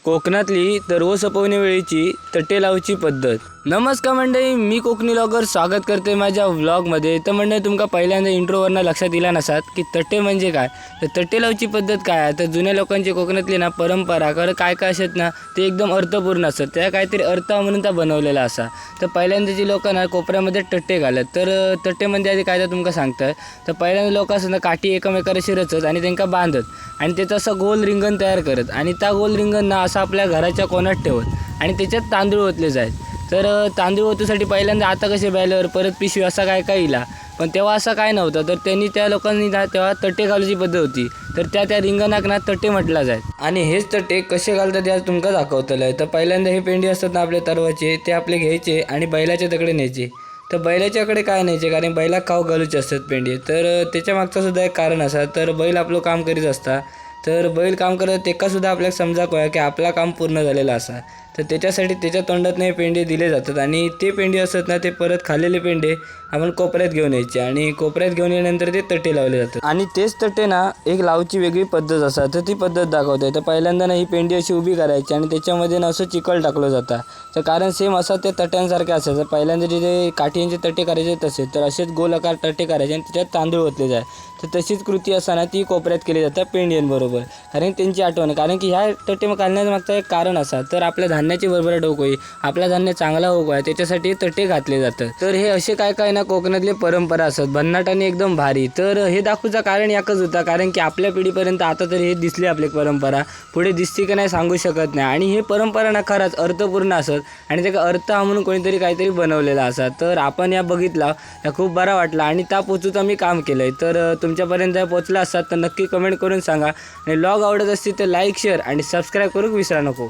कोकणातली तरव सपवणे वेळेची तटे लावची पद्धत। नमस्कार मंडळी, मी कोकणी व्लॉगर स्वागत करते माझ्या व्लॉगमध्ये। तर मंडळी, तुमका पहिल्यांदा इंट्रोवरनं लक्षात येईल नसात की तटे म्हणजे काय, तर तटे लावची पद्धत काय आहे। तर जुन्या लोकांची कोकणातली ना परंपरा खरं काय काय असत ना, ते एकदम अर्थपूर्ण असतात, त्या काहीतरी अर्थ म्हणून त्या बनवलेला असा। तर पहिल्यांदाची लोक ना कोपऱ्यामध्ये तट्टे घालत, तर तट्टेमध्ये आधी काय तर तुमका सांगताय। तर पहिल्यांदा लोक असं ना काठी एकमेकावर अशी रचत आणि त्यांना बांधत आणि त्याचं असं गोल रिंगण तयार करत आणि त्या गोल रिंगण ना असं आपल्या घराच्या कोणात ठेवत आणि त्याच्यात तांदूळ ओतले जायत। तर तांदूळ ओतूसाठी पहिल्यांदा आता कसे बॅलर परत पिशवी असा काय काय इला, पण तेव्हा असं काय नव्हतं। तर त्यांनी त्या लोकांनी ना तेव्हा तट्टे घालूची पद्धत होती, तर त्या रिंगणाक ना तट्टे म्हटला जाय। आणि हेच तट्टे कसे घालतात आज तुमका दाखवतलं आहे। तर पहिल्यांदा हे पेंडी असतात ना आपले तरवाचे, ते आपले घ्यायचे आणि बैलाच्या तकडे न्यायचे। तर बैलाच्याकडे काय न्यायचे, कारण बैला खाऊ घालूचे असतात पेंडी। तर त्याच्या मागचं सुद्धा एक कारण असा, तर बैल आपलं काम करीत असता, तर बैल काम करत तेका सुद्धा आपल्याला समजा कोया की आपला काम पूर्ण झालेलं असा। तर त्याच्यासाठी त्याच्या तोंडात नाही पेंडे दिले जातात आणि ते पेंडे असतात ना, ते परत खाल्लेले पेंडे आपण कोपऱ्यात घेऊन यायचे आणि कोपऱ्यात घेऊन येण्यानंतर ते तट्टे लावले जातात। आणि तेच तट्टे ना एक लावची वेगळी पद्धत असतात, तर ती पद्धत दाखवते। तर पहिल्यांदा ना ही पेंडी अशी उभी करायची आणि त्याच्यामध्ये ना असं चिखल टाकलं जातं, तर कारण सेम असं ते तट्ट्यांसारखे असायचं। पहिल्यांदा जे काठींचे तट्टे करायचे तसे, तर असेच गोल आकार तट्टे करायचे आणि त्याच्यात तांदूळ ओतले जाय। तर तशीच कृती असताना ती कोपऱ्यात केली जातात पेंडींबरोबर, कारण त्यांची आठवण, कारण की ह्या तट्टे घालण्याचं मागचं एक कारण असा, तर आपल्या धान्याची भरभराट होई, आपला धान्य चांगला होई, त्याच्यासाठी तट्टे घातले जातात। तर हे असे काय काय ना कोकणातले परंपरा असतात, भन्नाट आणि एकदम भारी। तर हे दाखवूचा कारण एकच होता, कारण की आपल्या पिढीपर्यंत आता तर हे दिसली आपली परंपरा, पुढे दिसते की नाही सांगू शकत नाही। आणि हे परंपरा ना खरंच अर्थपूर्ण असत आणि त्याचा अर्थ हा म्हणून कोणीतरी काहीतरी बनवलेला असा। तर आपण या बघितला, या खूप बरा वाटला आणि त्या पोचूचा मी काम केलंय। तर तुमच्यापर्यंत पोचला असतात तर नक्की कमेंट करून सांगा आणि व्लॉग आवडत असतील तर लाईक, शेअर आणि सबस्क्राईब करूक विसरा नको।